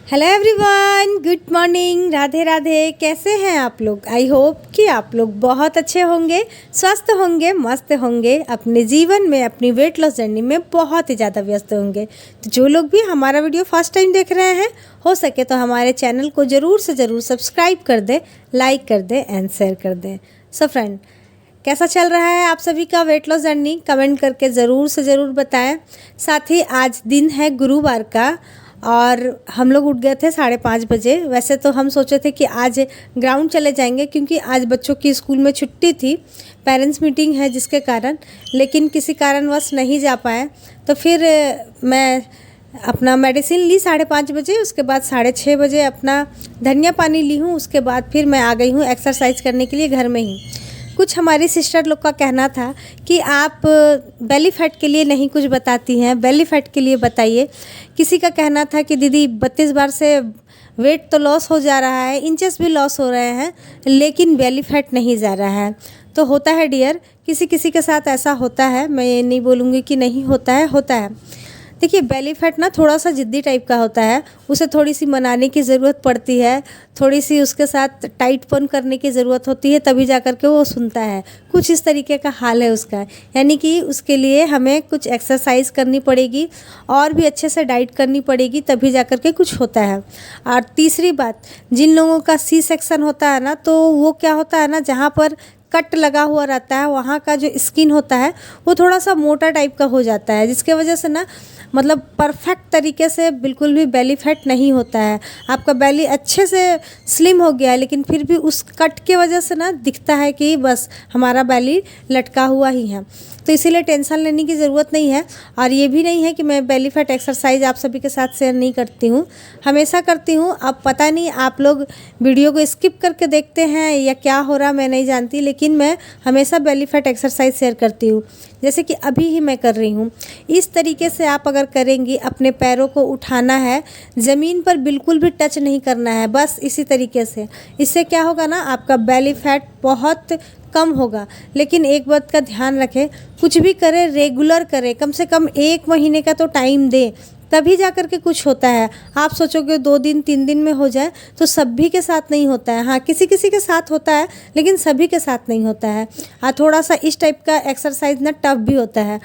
Hello everyone, good morning, Radhe Radhe. कैसे हैं आप लोग? आई होप कि आप लोग बहुत अच्छे होंगे, स्वस्थ होंगे, मस्त होंगे, अपने जीवन में अपनी वेट लॉस जर्नी में बहुत ही ज़्यादा व्यस्त होंगे। तो जो लोग भी हमारा वीडियो फर्स्ट टाइम देख रहे हैं, हो सके तो हमारे चैनल को ज़रूर से ज़रूर सब्सक्राइब कर दें, लाइक कर दें एंड शेयर कर दें। सो फ्रेंड, कैसा चल रहा है आप सभी का वेट लॉस जर्नी? कमेंट करके ज़रूर से ज़रूर बताएं। साथ ही आज दिन है गुरुवार का और हम लोग उठ गए थे 5:30 बजे। वैसे तो हम सोचे थे कि आज ग्राउंड चले जाएंगे क्योंकि आज बच्चों की स्कूल में छुट्टी थी, पेरेंट्स मीटिंग है जिसके कारण, लेकिन किसी कारणवश नहीं जा पाए। तो फिर मैं अपना मेडिसिन ली 5:30 बजे, उसके बाद 6:30 बजे अपना धनिया पानी ली हूँ। उसके बाद फिर मैं आ गई हूँ एक्सरसाइज करने के लिए घर में ही। कुछ हमारी सिस्टर लोग का कहना था कि आप बेली फैट के लिए नहीं कुछ बताती हैं, बेली फैट के लिए बताइए। किसी का कहना था कि दीदी 32 बार से वेट तो लॉस हो जा रहा है, इंचेस भी लॉस हो रहे हैं, लेकिन बेली फैट नहीं जा रहा है। तो होता है डियर, किसी किसी के साथ ऐसा होता है, मैं ये नहीं बोलूँगी कि नहीं होता है, होता है। देखिए, बेली फैट ना थोड़ा सा ज़िद्दी टाइप का होता है, उसे थोड़ी सी मनाने की ज़रूरत पड़ती है, थोड़ी सी उसके साथ टाइटपन करने की ज़रूरत होती है, तभी जा कर के वो सुनता है। कुछ इस तरीके का हाल है उसका, यानी कि उसके लिए हमें कुछ एक्सरसाइज करनी पड़ेगी और भी अच्छे से डाइट करनी पड़ेगी, तभी जा कर के कुछ होता है। और तीसरी बात, जिन लोगों का सी सेक्शन होता है ना, तो वो क्या होता है ना, जहाँ पर कट लगा हुआ रहता है वहाँ का जो स्किन होता है वो थोड़ा सा मोटा टाइप का हो जाता है, जिसके वजह से ना मतलब परफेक्ट तरीके से बिल्कुल भी बेली फैट नहीं होता है। आपका बेली अच्छे से स्लिम हो गया है, लेकिन फिर भी उस कट के वजह से ना दिखता है कि बस हमारा बेली लटका हुआ ही है। तो इसीलिए टेंशन लेने की ज़रूरत नहीं है। और ये भी नहीं है कि मैं बेली फैट एक्सरसाइज आप सभी के साथ शेयर नहीं करती हूँ, हमेशा करती हूँ। अब पता नहीं आप लोग वीडियो को स्किप करके देखते हैं या क्या हो रहा मैं नहीं जानती, लेकिन मैं हमेशा बेली फैट एक्सरसाइज शेयर करती हूँ, जैसे कि अभी ही मैं कर रही हूँ। इस तरीके से आप अगर करेंगी, अपने पैरों को उठाना है, ज़मीन पर बिल्कुल भी टच नहीं करना है, बस इसी तरीके से। इससे क्या होगा ना, आपका बेली फैट बहुत कम होगा। लेकिन एक बात का ध्यान रखें, कुछ भी करें रेगुलर करें, कम से कम 1 महीने का तो टाइम दें, तभी जा कर के कुछ होता है। आप सोचोगे 2 दिन 3 दिन में हो जाए, तो सभी के साथ नहीं होता है। हाँ, किसी किसी के साथ होता है, लेकिन सभी के साथ नहीं होता है। थोड़ा सा इस टाइप का एक्सरसाइज ना टफ भी होता है।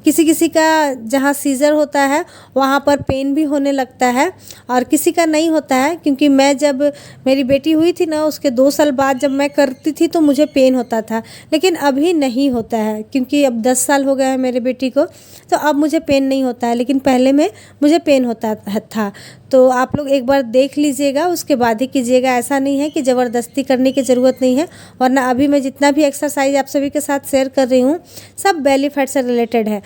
किसी किसी का जहाँ सीज़र होता है वहाँ पर पेन भी होने लगता है, और किसी का नहीं होता है। क्योंकि मैं जब मेरी बेटी हुई थी ना, उसके 2 साल बाद जब मैं करती थी तो मुझे पेन होता था, लेकिन अभी नहीं होता है क्योंकि अब 10 साल हो गए हैं मेरे बेटी को, तो अब मुझे पेन नहीं होता है। लेकिन पहले में मुझे पेन होता था। तो आप लोग एक बार देख लीजिएगा, उसके बाद ही कीजिएगा। ऐसा नहीं है कि ज़बरदस्ती करने की ज़रूरत नहीं है। वरना अभी मैं जितना भी एक्सरसाइज आप सभी के साथ शेयर कर रही हूँ, सब बेली फैट से रिलेटेड है।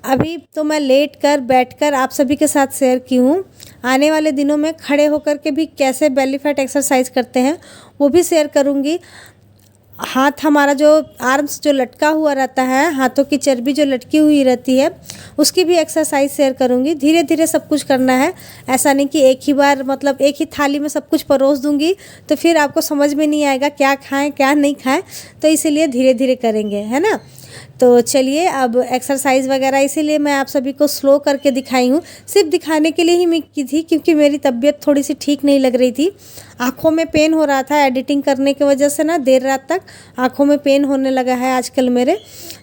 अभी तो मैं लेट कर बैठ कर आप सभी के साथ शेयर की हूँ। आने वाले दिनों में खड़े होकर के भी कैसे बेली फैट एक्सरसाइज करते हैं वो भी शेयर करूँगी। हाथ हमारा जो आर्म्स जो लटका हुआ रहता है, हाथों की चर्बी जो लटकी हुई रहती है, उसकी भी एक्सरसाइज शेयर करूँगी। धीरे धीरे सब कुछ करना है, ऐसा नहीं कि एक ही बार मतलब एक ही थाली में सब कुछ परोस दूँगी तो फिर आपको समझ में नहीं आएगा क्या खाएं क्या नहीं खाएं। तो इसीलिए धीरे धीरे करेंगे, है ना। तो चलिए, अब एक्सरसाइज वगैरह इसीलिए मैं आप सभी को स्लो करके दिखाई हूँ, सिर्फ दिखाने के लिए ही मैं की थी, क्योंकि मेरी तबीयत थोड़ी सी ठीक नहीं लग रही थी। आँखों में पेन हो रहा था एडिटिंग करने की वजह से ना, देर रात तक आँखों में पेन होने लगा है आजकल मेरे,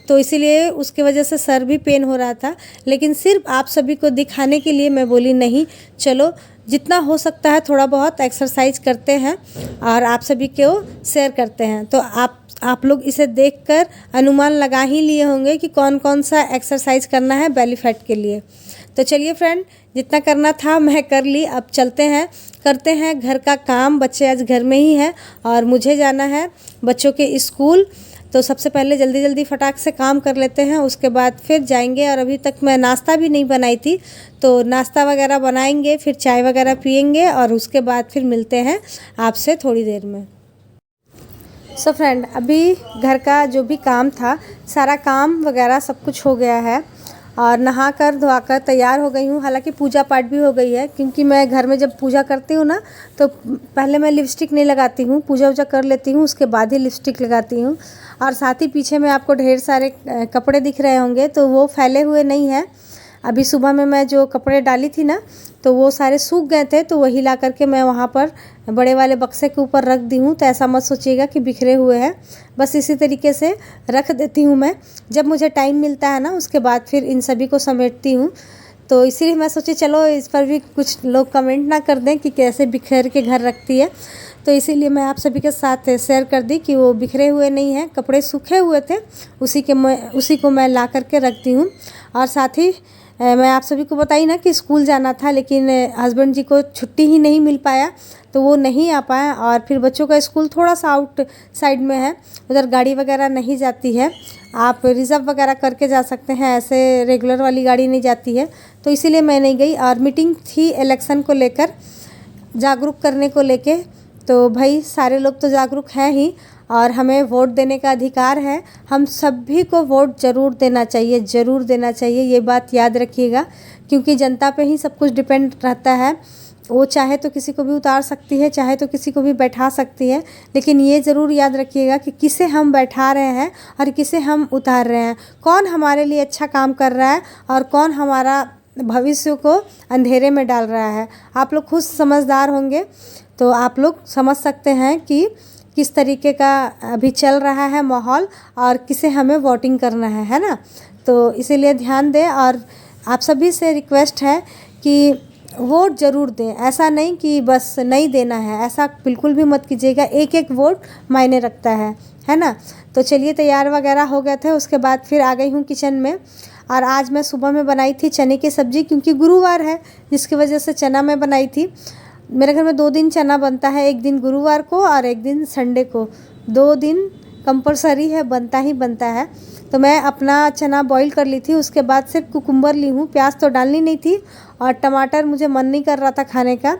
तो इसीलिए उसकी वजह से सर भी पेन हो रहा था। लेकिन सिर्फ आप सभी को दिखाने के लिए मैं बोली नहीं, चलो जितना हो सकता है थोड़ा बहुत एक्सरसाइज करते हैं और आप सभी को शेयर करते हैं। तो आप लोग इसे देखकर अनुमान लगा ही लिए होंगे कि कौन कौन सा एक्सरसाइज करना है बेली फैट के लिए। तो चलिए फ्रेंड, जितना करना था मैं कर ली, अब चलते हैं करते हैं घर का काम। बच्चे आज घर में ही हैं और मुझे जाना है बच्चों के स्कूल। तो सबसे पहले जल्दी जल्दी फटाक से काम कर लेते हैं, उसके बाद फिर जाएंगे। और अभी तक मैं नाश्ता भी नहीं बनाई थी, तो नाश्ता वगैरह बनाएंगे, फिर चाय वगैरह पियेंगे और उसके बाद फिर मिलते हैं आपसे थोड़ी देर में। सो फ्रेंड, अभी घर का जो भी काम था, सारा काम वगैरह सब कुछ हो गया है और नहाकर धोआकर तैयार हो गई हूँ। हालांकि पूजा पाठ भी हो गई है, क्योंकि मैं घर में जब पूजा करती हूँ ना, तो पहले मैं लिपस्टिक नहीं लगाती हूँ, पूजा वूजा कर लेती हूँ, उसके बाद ही लिपस्टिक लगाती हूँ। और साथ ही पीछे में आपको ढेर सारे कपड़े दिख रहे होंगे, तो वो फैले हुए नहीं हैं। अभी सुबह में मैं जो कपड़े डाली थी ना, तो वो सारे सूख गए थे, तो वही ला करके मैं वहाँ पर बड़े वाले बक्से के ऊपर रख दी हूँ। तो ऐसा मत सोचिएगा कि बिखरे हुए हैं, बस इसी तरीके से रख देती हूँ मैं। जब मुझे टाइम मिलता है ना, उसके बाद फिर इन सभी को समेटती हूँ। तो इसीलिए मैं सोची चलो इस पर भी कुछ लोग कमेंट ना कर दें कि कैसे बिखेर के घर रखती है। तो इसीलिए मैं आप सभी के साथ शेयर कर दी कि वो बिखरे हुए नहीं हैं, कपड़े सूखे हुए थे, उसी को मैं ला करके रखती हूँ। और साथ ही मैं आप सभी को बताई ना कि स्कूल जाना था, लेकिन हस्बैंड जी को छुट्टी ही नहीं मिल पाया, तो वो नहीं आ पाया। और फिर बच्चों का स्कूल थोड़ा सा आउट साइड में है, उधर गाड़ी वगैरह नहीं जाती है, आप रिज़र्व वगैरह करके जा सकते हैं, ऐसे रेगुलर वाली गाड़ी नहीं जाती है। तो इसीलिए मैं नहीं गई। और मीटिंग थी इलेक्शन को लेकर, जागरूक करने को लेके। तो भाई सारे लोग तो जागरूक हैं ही, और हमें वोट देने का अधिकार है। हम सभी को वोट ज़रूर देना चाहिए, ज़रूर देना चाहिए, ये बात याद रखिएगा, क्योंकि जनता पे ही सब कुछ डिपेंड रहता है। वो चाहे तो किसी को भी उतार सकती है, चाहे तो किसी को भी बैठा सकती है, लेकिन ये ज़रूर याद रखिएगा कि किसे हम बैठा रहे हैं और किसे हम उतार रहे हैं, कौन हमारे लिए अच्छा काम कर रहा है और कौन हमारा भविष्य को अंधेरे में डाल रहा है। आप लोग खुद समझदार होंगे तो आप लोग समझ सकते हैं कि किस तरीके का अभी चल रहा है माहौल और किसे हमें वोटिंग करना है ना। तो इसीलिए ध्यान दें, और आप सभी से रिक्वेस्ट है कि वोट ज़रूर दें। ऐसा नहीं कि बस नहीं देना है, ऐसा बिल्कुल भी मत कीजिएगा। एक एक वोट मायने रखता है ना। तो चलिए तैयार वगैरह हो गए थे, उसके बाद फिर आ गई हूँ किचन में। और आज मैं सुबह में बनाई थी चने की सब्ज़ी, क्योंकि गुरुवार है, जिसकी वजह से चना मैं बनाई थी। मेरे घर में 2 दिन चना बनता है, एक दिन गुरुवार को और एक दिन संडे को। 2 दिन कंपलसरी है, बनता ही बनता है। तो मैं अपना चना बॉईल कर ली थी, उसके बाद सिर्फ कुकुम्बर ली हूँ, प्याज तो डालनी नहीं थी, और टमाटर मुझे मन नहीं कर रहा था खाने का,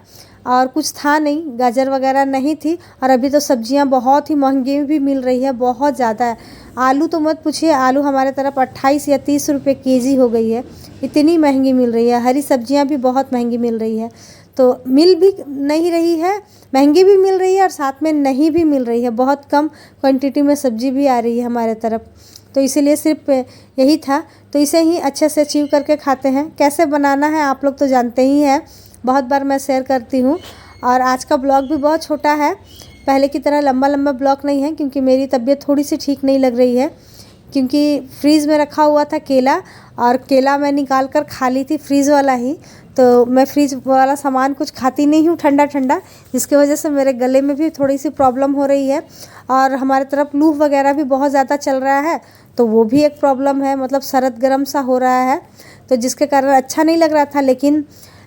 और कुछ था नहीं, गाजर वगैरह नहीं थी। और अभी तो सब्जियां बहुत ही महंगी भी मिल रही है, बहुत ज़्यादा है। आलू तो मत पूछिए, आलू हमारे तरफ 28 या 30 रुपये केजी हो गई है, इतनी महंगी मिल रही है। हरी सब्जियां भी बहुत महंगी मिल रही है, तो मिल भी नहीं रही है, महंगी भी मिल रही है और साथ में नहीं भी मिल रही है। बहुत कम क्वांटिटी में सब्जी भी आ रही है हमारे तरफ, तो इसीलिए सिर्फ यही था। तो इसे ही अच्छे से अचीव करके खाते हैं। कैसे बनाना है आप लोग तो जानते ही हैं, बहुत बार मैं शेयर करती हूँ। और आज का ब्लॉग भी बहुत छोटा है, पहले की तरह लंबा लंबा ब्लॉग नहीं है, क्योंकि मेरी तबीयत थोड़ी सी ठीक नहीं लग रही है। क्योंकि फ्रीज़ में रखा हुआ था केला, और केला मैं निकाल कर खा ली थी, फ्रीज़ वाला ही। तो मैं फ्रीज वाला सामान कुछ खाती नहीं हूँ ठंडा ठंडा, जिसकी वजह से मेरे गले में भी थोड़ी सी प्रॉब्लम हो रही है। और हमारे तरफ लू वगैरह भी बहुत ज़्यादा चल रहा है, तो वो भी एक प्रॉब्लम है, मतलब सरद गरम सा हो रहा है, तो जिसके कारण अच्छा नहीं लग रहा था। लेकिन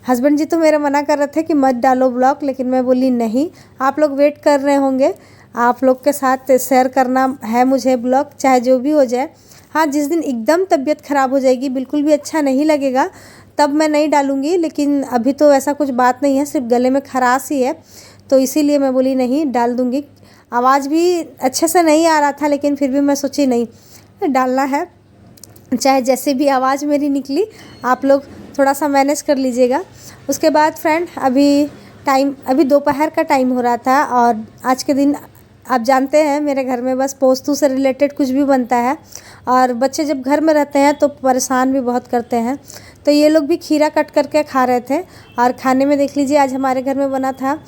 हस्बैंड जी तो मेरे मना कर रहे थे कि मत डालो ब्लॉग, लेकिन मैं बोली नहीं, आप लोग वेट कर रहे होंगे, आप लोग के साथ शेयर करना है मुझे ब्लॉग, चाहे जो भी हो जाए। हाँ, जिस दिन एकदम तबीयत ख़राब हो जाएगी, बिल्कुल भी अच्छा नहीं लगेगा, तब मैं नहीं डालूँगी। लेकिन अभी तो ऐसा कुछ बात नहीं है, सिर्फ गले में खराश ही है, तो इसीलिए मैं बोली नहीं डाल दूँगी। आवाज़ भी अच्छे से नहीं आ रहा था, लेकिन फिर भी मैं सोची नहीं डालना है, चाहे जैसे भी आवाज़ मेरी निकली, आप लोग थोड़ा सा मैनेज कर लीजिएगा। उसके बाद फ्रेंड अभी दोपहर का टाइम हो रहा था, और आज के दिन आप जानते हैं मेरे घर में बस पोस्तू से रिलेटेड कुछ भी बनता है, और बच्चे जब घर में रहते हैं तो परेशान भी बहुत करते हैं। तो ये लोग भी खीरा कट करके खा रहे थे, और खाने में देख लीजिए आज हमारे घर में बना था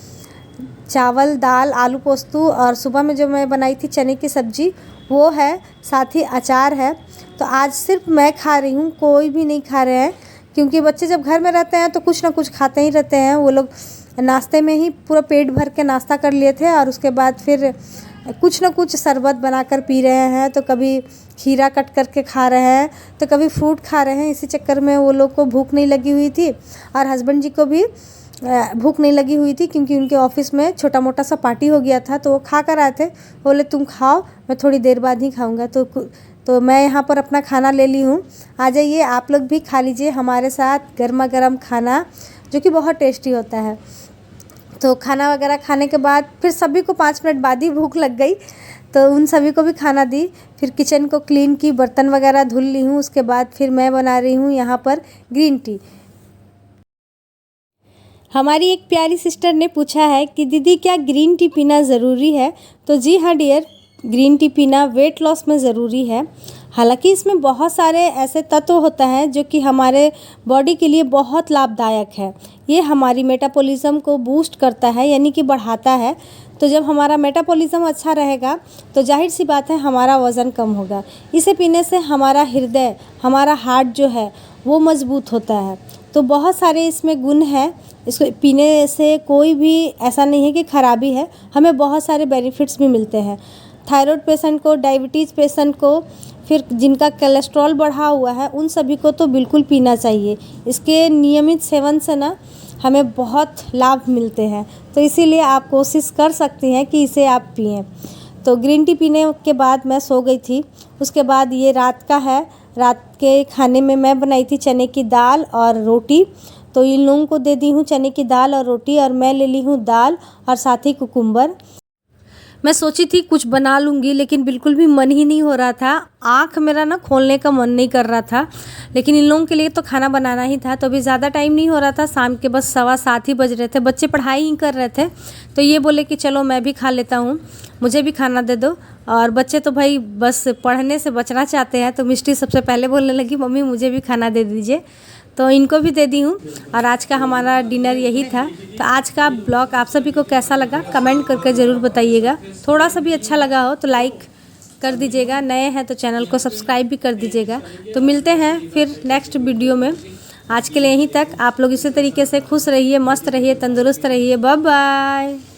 चावल, दाल, आलू पोस्तू, और सुबह में जो मैं बनाई थी चने की सब्ज़ी वो है, साथ ही अचार है। तो आज सिर्फ मैं खा रही हूँ, कोई भी नहीं खा रहे हैं, क्योंकि बच्चे जब घर में रहते हैं तो कुछ ना कुछ खाते ही रहते हैं। वो लोग नाश्ते में ही पूरा पेट भर के नाश्ता कर लिए थे, और उसके बाद फिर कुछ ना कुछ शरबत बनाकर पी रहे हैं, तो कभी खीरा कट करके खा रहे हैं, तो कभी फ्रूट खा रहे हैं। इसी चक्कर में वो लोग को भूख नहीं लगी हुई थी, और हस्बैंड जी को भी भूख नहीं लगी हुई थी, क्योंकि उनके ऑफिस में छोटा मोटा सा पार्टी हो गया था, तो वो खा कर आए थे। बोले तुम खाओ, मैं थोड़ी देर बाद ही खाऊंगा। तो मैं यहाँ पर अपना खाना ले ली हूँ। आ जाइए आप लोग भी खा लीजिए हमारे साथ गर्मा गर्म खाना, जो कि बहुत टेस्टी होता है। तो खाना वगैरह खाने के बाद फिर सभी को 5 मिनट बाद ही भूख लग गई, तो उन सभी को भी खाना दी। फिर किचन को क्लीन की, बर्तन वगैरह धुल ली हूँ। उसके बाद फिर मैं बना रही हूँ यहाँ पर ग्रीन टी। हमारी एक प्यारी सिस्टर ने पूछा है कि दीदी क्या ग्रीन टी पीना ज़रूरी है? तो जी हाँ डियर, ग्रीन टी पीना वेट लॉस में ज़रूरी है। हालांकि इसमें बहुत सारे ऐसे तत्व होते हैं जो कि हमारे बॉडी के लिए बहुत लाभदायक है। ये हमारी मेटाबॉलिज्म को बूस्ट करता है, यानी कि बढ़ाता है। तो जब हमारा मेटाबॉलिज्म अच्छा रहेगा तो जाहिर सी बात है हमारा वज़न कम होगा। इसे पीने से हमारा हृदय, हमारा हार्ट जो है वो मज़बूत होता है। तो बहुत सारे इसमें गुण हैं। इसको पीने से कोई भी ऐसा नहीं है कि ख़राबी है, हमें बहुत सारे बेनिफिट्स भी मिलते हैं। थायराइड पेशेंट को, डायबिटीज़ पेशेंट को, फिर जिनका कोलेस्ट्रॉल बढ़ा हुआ है, उन सभी को तो बिल्कुल पीना चाहिए। इसके नियमित सेवन से ना हमें बहुत लाभ मिलते हैं। तो इसीलिए आप कोशिश कर सकती हैं कि इसे आप पिएं। तो ग्रीन टी पीने के बाद मैं सो गई थी। उसके बाद ये रात का है। रात के खाने में मैं बनाई थी चने की दाल और रोटी। तो इन लोगों को दे दी हूँ चने की दाल और रोटी, और मैं ले ली हूँ दाल और साथ ही कुकुम्बर। मैं सोची थी कुछ बना लूँगी, लेकिन बिल्कुल भी मन ही नहीं हो रहा था। आँख मेरा ना खोलने का मन नहीं कर रहा था, लेकिन इन लोगों के लिए तो खाना बनाना ही था। तो अभी ज़्यादा टाइम नहीं हो रहा था, शाम के बस 7:15 ही बज रहे थे। बच्चे पढ़ाई ही कर रहे थे, तो ये बोले कि चलो मैं भी खा लेता हूँ, मुझे भी खाना दे दो। और बच्चे तो भाई बस पढ़ने से बचना चाहते हैं। तो मिष्टी सबसे पहले बोलने लगी, मम्मी मुझे भी खाना दे दीजिए। तो इनको भी दे दी हूँ। और आज का हमारा डिनर यही था। तो आज का ब्लॉग आप सभी को कैसा लगा कमेंट करके ज़रूर बताइएगा। थोड़ा सा भी अच्छा लगा हो तो लाइक कर दीजिएगा, नए हैं तो चैनल को सब्सक्राइब भी कर दीजिएगा। तो मिलते हैं फिर नेक्स्ट वीडियो में। आज के लिए यहीं तक। आप लोग इसी तरीके से खुश रहिए, मस्त रहिए, तंदुरुस्त रहिए। Bye bye.